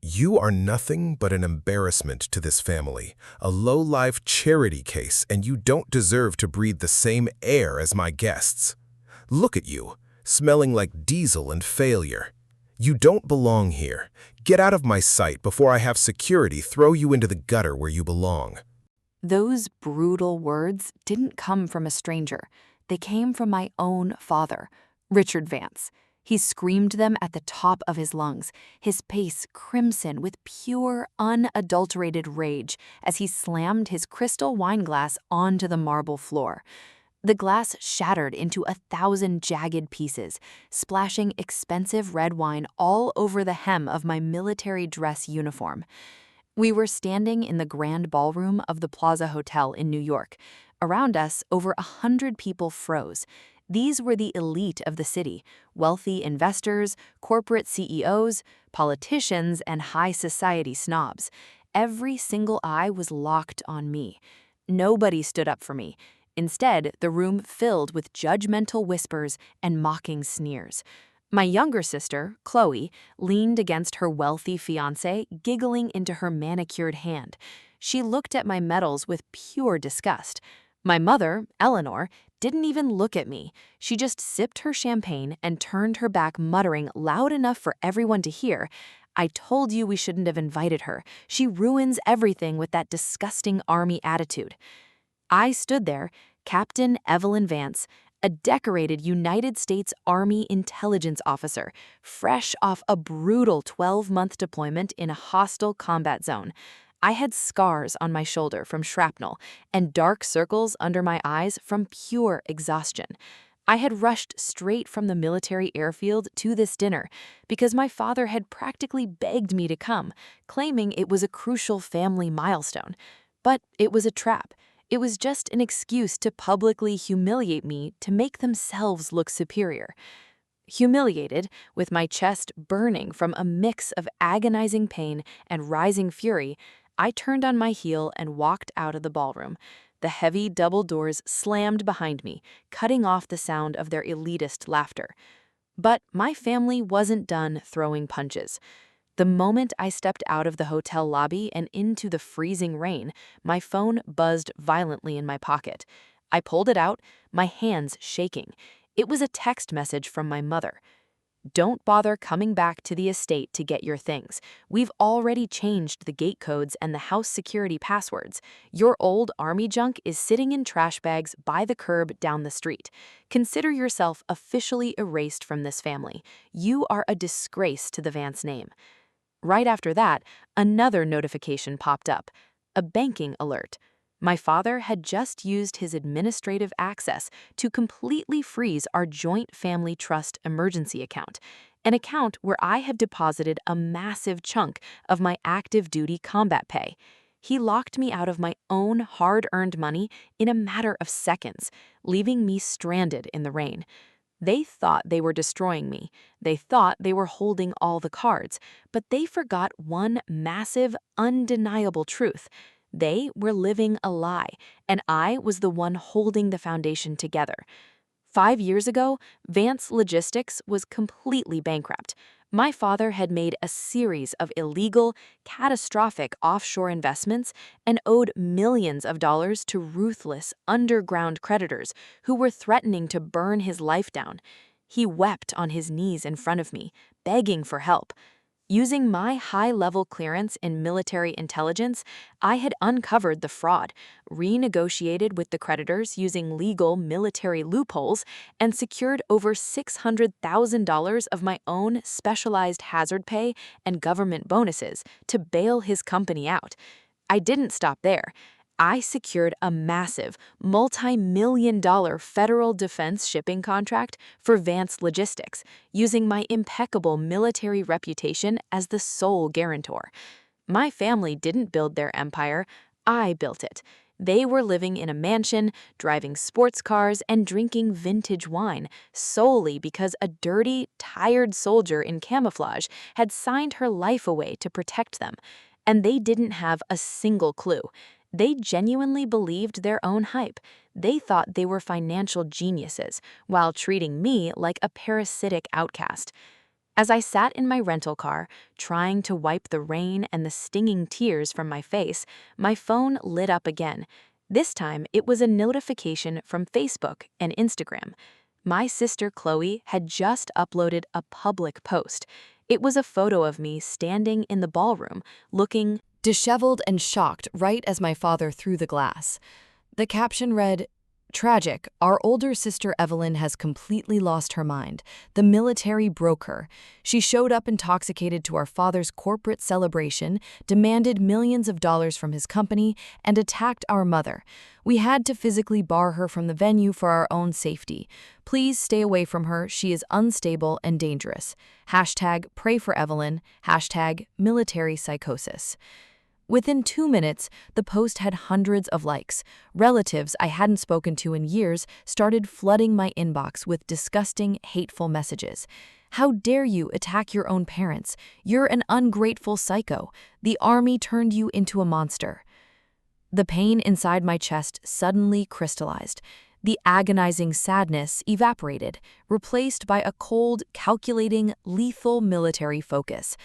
You are nothing but an embarrassment to this family, a low-life charity case, and you don't deserve to breathe the same air as my guests. Look at you, smelling like diesel and failure. You don't belong here. Get out of my sight before I have security throw you into the gutter where you belong. Those brutal words didn't come from a stranger. They came from my own father, Richard Vance. He screamed them at the top of his lungs, his face crimson with pure, unadulterated rage as he slammed his crystal wine glass onto the marble floor. The glass shattered into 1,000 jagged pieces, splashing expensive red wine all over the hem of my military dress uniform. We were standing in the grand ballroom of the Plaza Hotel in New York. Around us, over 100 people froze. These were the elite of the city, wealthy investors, corporate CEOs, politicians, and high society snobs. Every single eye was locked on me. Nobody stood up for me. Instead, the room filled with judgmental whispers and mocking sneers. My younger sister, Chloe, leaned against her wealthy fiancé, giggling into her manicured hand. She looked at my medals with pure disgust. My mother, Eleanor, didn't even look at me. She just sipped her champagne and turned her back, muttering loud enough for everyone to hear, "I told you we shouldn't have invited her. She ruins everything with that disgusting army attitude." I stood there, Captain Evelyn Vance, a decorated United States Army intelligence officer, fresh off a brutal 12-month deployment in a hostile combat zone. I had scars on my shoulder from shrapnel and dark circles under my eyes from pure exhaustion. I had rushed straight from the military airfield to this dinner because my father had practically begged me to come, claiming it was a crucial family milestone. But it was a trap. It was just an excuse to publicly humiliate me to make themselves look superior. Humiliated, with my chest burning from a mix of agonizing pain and rising fury, I turned on my heel and walked out of the ballroom. The heavy double doors slammed behind me, cutting off the sound of their elitist laughter. But my family wasn't done throwing punches. The moment I stepped out of the hotel lobby and into the freezing rain, my phone buzzed violently in my pocket. I pulled it out, my hands shaking. It was a text message from my mother. "Don't bother coming back to the estate to get your things. We've already changed the gate codes and the house security passwords. Your old army junk is sitting in trash bags by the curb down the street. Consider yourself officially erased from this family. You are a disgrace to the Vance name." Right after that, another notification popped up, a banking alert. My father had just used his administrative access to completely freeze our joint family trust emergency account, an account where I had deposited a massive chunk of my active duty combat pay. He locked me out of my own hard-earned money in a matter of seconds, leaving me stranded in the rain. They thought they were destroying me. They thought they were holding all the cards, but they forgot one massive, undeniable truth. They were living a lie, and I was the one holding the foundation together. 5 years ago, Vance Logistics was completely bankrupt. My father had made a series of illegal, catastrophic offshore investments and owed millions of dollars to ruthless, underground creditors who were threatening to burn his life down. He wept on his knees in front of me, begging for help. Using my high-level clearance in military intelligence, I had uncovered the fraud, renegotiated with the creditors using legal military loopholes, and secured over $600,000 of my own specialized hazard pay and government bonuses to bail his company out. I didn't stop there. I secured a massive, multi-million-dollar federal defense shipping contract for Vance Logistics, using my impeccable military reputation as the sole guarantor. My family didn't build their empire, I built it. They were living in a mansion, driving sports cars, and drinking vintage wine solely because a dirty, tired soldier in camouflage had signed her life away to protect them. And they didn't have a single clue. They genuinely believed their own hype. They thought they were financial geniuses, while treating me like a parasitic outcast. As I sat in my rental car, trying to wipe the rain and the stinging tears from my face, my phone lit up again. This time, it was a notification from Facebook and Instagram. My sister Chloe had just uploaded a public post. It was a photo of me standing in the ballroom, looking disheveled and shocked right as my father threw the glass. The caption read, "Tragic, our older sister Evelyn has completely lost her mind. The military broke her. She showed up intoxicated to our father's corporate celebration, demanded millions of dollars from his company, and attacked our mother. We had to physically bar her from the venue for our own safety. Please stay away from her. She is unstable and dangerous. Hashtag pray for Evelyn. Hashtag military psychosis." Within 2 minutes, the post had hundreds of likes. Relatives I hadn't spoken to in years started flooding my inbox with disgusting, hateful messages. "How dare you attack your own parents? You're an ungrateful psycho. The army turned you into a monster." The pain inside my chest suddenly crystallized. The agonizing sadness evaporated, replaced by a cold, calculating, lethal military focus.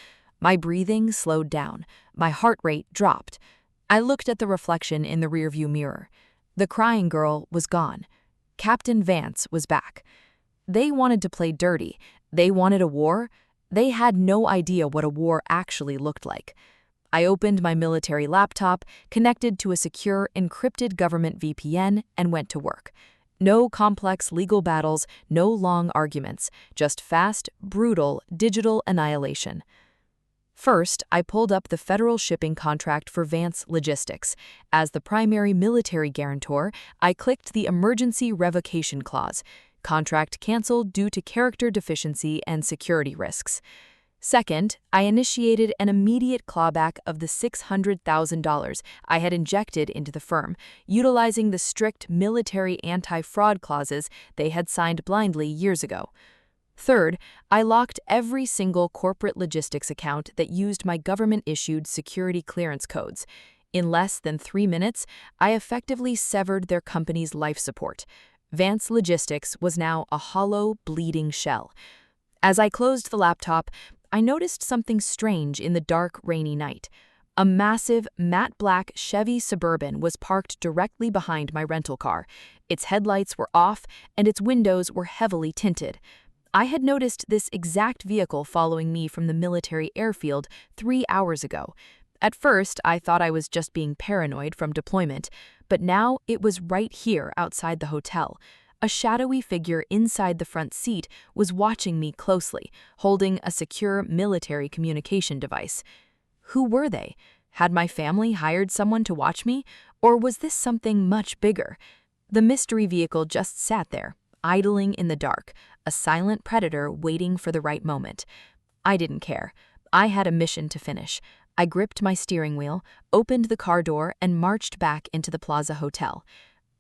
My breathing slowed down. My heart rate dropped. I looked at the reflection in the rearview mirror. The crying girl was gone. Captain Vance was back. They wanted to play dirty. They wanted a war. They had no idea what a war actually looked like. I opened my military laptop, connected to a secure, encrypted government VPN, and went to work. No complex legal battles, no long arguments, just fast, brutal, digital annihilation. First, I pulled up the federal shipping contract for Vance Logistics. As the primary military guarantor, I clicked the emergency revocation clause. Contract canceled due to character deficiency and security risks. Second, I initiated an immediate clawback of the $600,000 I had injected into the firm, utilizing the strict military anti-fraud clauses they had signed blindly years ago. Third, I locked every single corporate logistics account that used my government-issued security clearance codes. In less than 3 minutes, I effectively severed their company's life support. Vance Logistics was now a hollow, bleeding shell. As I closed the laptop, I noticed something strange in the dark, rainy night. A massive, matte black Chevy Suburban was parked directly behind my rental car. Its headlights were off, and its windows were heavily tinted. I had noticed this exact vehicle following me from the military airfield 3 hours ago. At first, I thought I was just being paranoid from deployment, but now it was right here outside the hotel. A shadowy figure inside the front seat was watching me closely, holding a secure military communication device. Who were they? Had my family hired someone to watch me, or was this something much bigger? The mystery vehicle just sat there, idling in the dark, a silent predator waiting for the right moment. I didn't care. I had a mission to finish. I gripped my steering wheel, opened the car door, and marched back into the Plaza Hotel.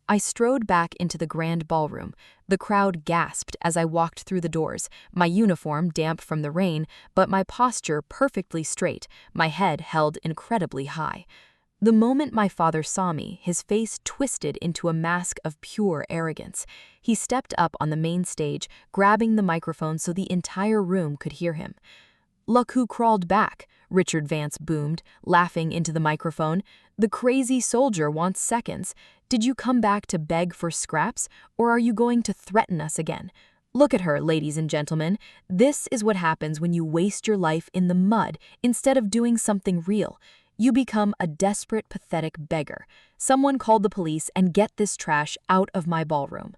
I strode back into the grand ballroom. The crowd gasped as I walked through the doors, my uniform damp from the rain, but my posture perfectly straight, my head held incredibly high. The moment my father saw me, his face twisted into a mask of pure arrogance. He stepped up on the main stage, grabbing the microphone so the entire room could hear him. "Look who crawled back," Richard Vance boomed, laughing into the microphone. "The crazy soldier wants seconds. Did you come back to beg for scraps, or are you going to threaten us again? Look at her, ladies and gentlemen. This is what happens when you waste your life in the mud instead of doing something real. You become a desperate, pathetic beggar. Someone called the police and get this trash out of my ballroom."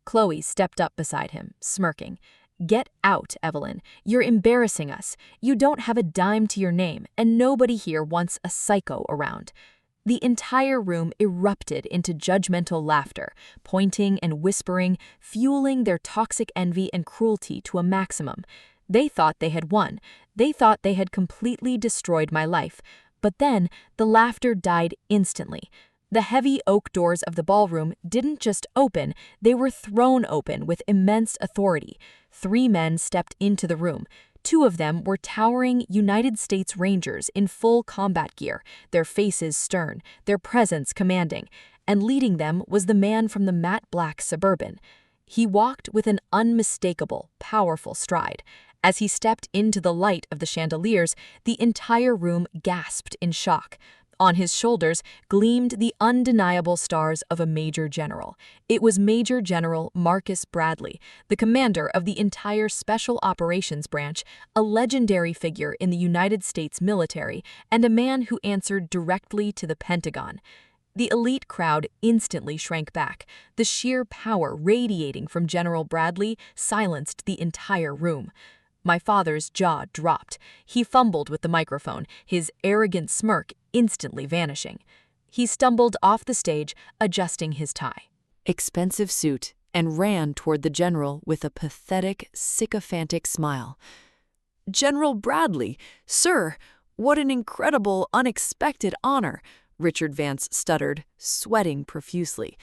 Chloe stepped up beside him, smirking. "Get out, Evelyn. You're embarrassing us. You don't have a dime to your name, and nobody here wants a psycho around." The entire room erupted into judgmental laughter, pointing and whispering, fueling their toxic envy and cruelty to a maximum. They thought they had won. They thought they had completely destroyed my life. But then, the laughter died instantly. The heavy oak doors of the ballroom didn't just open, they were thrown open with immense authority. 3 men stepped into the room. 2 of them were towering United States Rangers in full combat gear, their faces stern, their presence commanding, and leading them was the man from the matte black Suburban. He walked with an unmistakable, powerful stride. As he stepped into the light of the chandeliers, the entire room gasped in shock. On his shoulders gleamed the undeniable stars of a Major General. It was Major General Marcus Bradley, the commander of the entire Special Operations Branch, a legendary figure in the United States military, and a man who answered directly to the Pentagon. The elite crowd instantly shrank back. The sheer power radiating from General Bradley silenced the entire room. My father's jaw dropped. He fumbled with the microphone, his arrogant smirk instantly vanishing. He stumbled off the stage, adjusting his tie. Expensive suit, and ran toward the general with a pathetic, sycophantic smile. "General Bradley, sir, what an incredible, unexpected honor," Richard Vance stuttered, sweating profusely.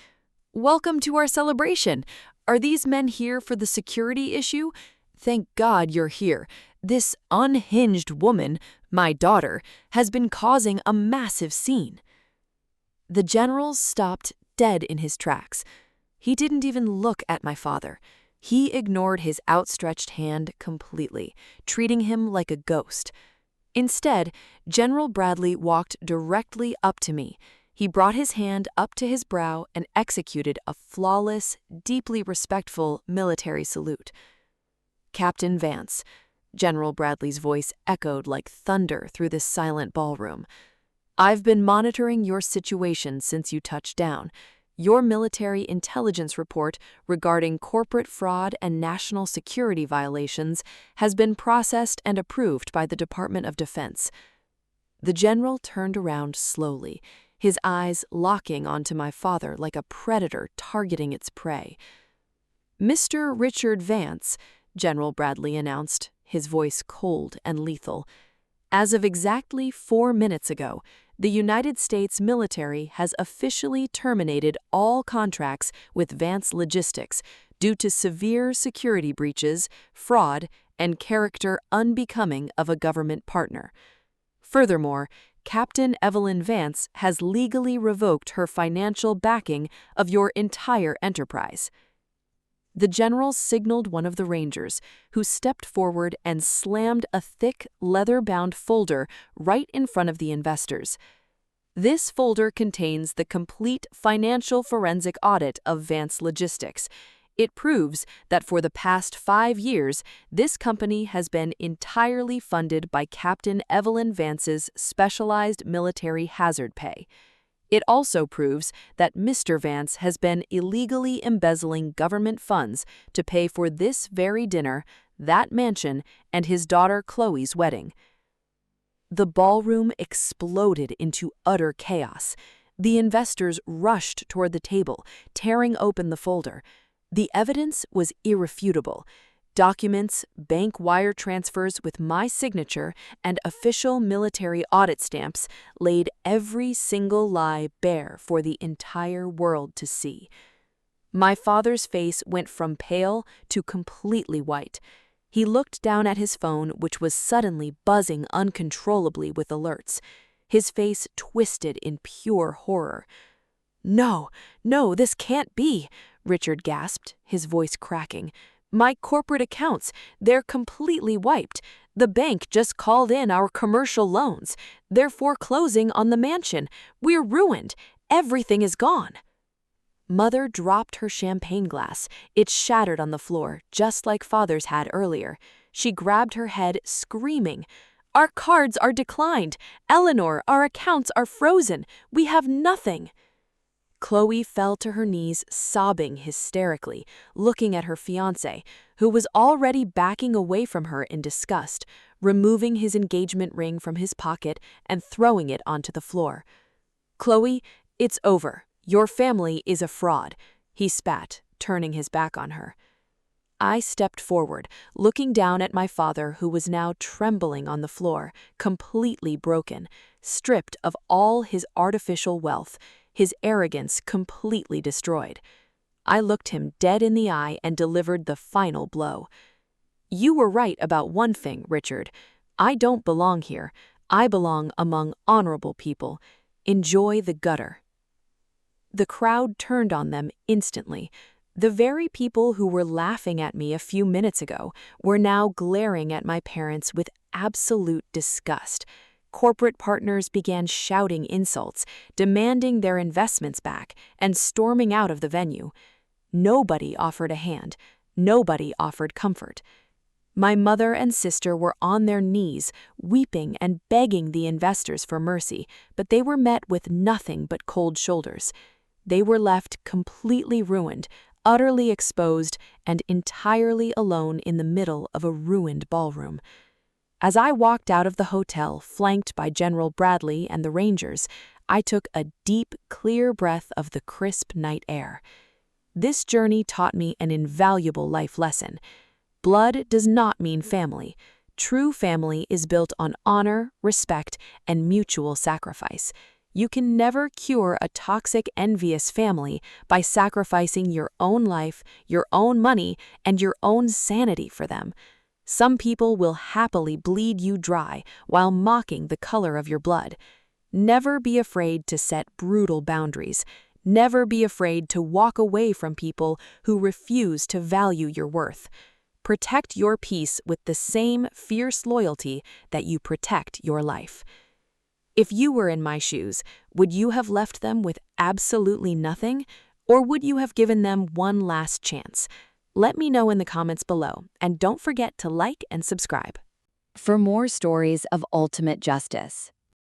"Welcome to our celebration. Are these men here for the security issue? Thank God you're here. This unhinged woman, my daughter, has been causing a massive scene." The general stopped dead in his tracks. He didn't even look at my father. He ignored his outstretched hand completely, treating him like a ghost. Instead, General Bradley walked directly up to me. He brought his hand up to his brow and executed a flawless, deeply respectful military salute. "Captain Vance," General Bradley's voice echoed like thunder through this silent ballroom. "I've been monitoring your situation since you touched down. Your military intelligence report regarding corporate fraud and national security violations has been processed and approved by the Department of Defense." The general turned around slowly, his eyes locking onto my father like a predator targeting its prey. "Mr. Richard Vance," General Bradley announced, his voice cold and lethal. "As of exactly 4 minutes ago, the United States military has officially terminated all contracts with Vance Logistics due to severe security breaches, fraud, and character unbecoming of a government partner. Furthermore, Captain Evelyn Vance has legally revoked her financial backing of your entire enterprise." The general signaled one of the rangers, who stepped forward and slammed a thick, leather-bound folder right in front of the investors. "This folder contains the complete financial forensic audit of Vance Logistics. It proves that for the past 5 years, this company has been entirely funded by Captain Evelyn Vance's specialized military hazard pay. It also proves that Mr. Vance has been illegally embezzling government funds to pay for this very dinner, that mansion, and his daughter Chloe's wedding." The ballroom exploded into utter chaos. The investors rushed toward the table, tearing open the folder. The evidence was irrefutable. Documents, bank wire transfers with my signature, and official military audit stamps laid every single lie bare for the entire world to see. My father's face went from pale to completely white. He looked down at his phone, which was suddenly buzzing uncontrollably with alerts. His face twisted in pure horror. "No, no, this can't be," Richard gasped, his voice cracking. "My corporate accounts, they're completely wiped. The bank just called in our commercial loans. They're foreclosing on the mansion. We're ruined. Everything is gone." Mother dropped her champagne glass. It shattered on the floor, just like Father's had earlier. She grabbed her head, screaming, "Our cards are declined. Eleanor, our accounts are frozen. We have nothing." Chloe fell to her knees, sobbing hysterically, looking at her fiancé, who was already backing away from her in disgust, removing his engagement ring from his pocket and throwing it onto the floor. "Chloe, it's over. Your family is a fraud," he spat, turning his back on her. I stepped forward, looking down at my father, who was now trembling on the floor, completely broken, stripped of all his artificial wealth, his arrogance completely destroyed. I looked him dead in the eye and delivered the final blow. "You were right about one thing, Richard. I don't belong here. I belong among honorable people. Enjoy the gutter." The crowd turned on them instantly. The very people who were laughing at me a few minutes ago were now glaring at my parents with absolute disgust. Corporate partners began shouting insults, demanding their investments back, and storming out of the venue. Nobody offered a hand. Nobody offered comfort. My mother and sister were on their knees, weeping and begging the investors for mercy, but they were met with nothing but cold shoulders. They were left completely ruined, utterly exposed, and entirely alone in the middle of a ruined ballroom. As I walked out of the hotel, flanked by General Bradley and the Rangers, I took a deep, clear breath of the crisp night air. This journey taught me an invaluable life lesson. Blood does not mean family. True family is built on honor, respect, and mutual sacrifice. You can never cure a toxic, envious family by sacrificing your own life, your own money, and your own sanity for them. Some people will happily bleed you dry while mocking the color of your blood. Never be afraid to set brutal boundaries. Never be afraid to walk away from people who refuse to value your worth. Protect your peace with the same fierce loyalty that you protect your life. If you were in my shoes, would you have left them with absolutely nothing, or would you have given them one last chance? Let me know in the comments below, and don't forget to like and subscribe. For more stories of ultimate justice,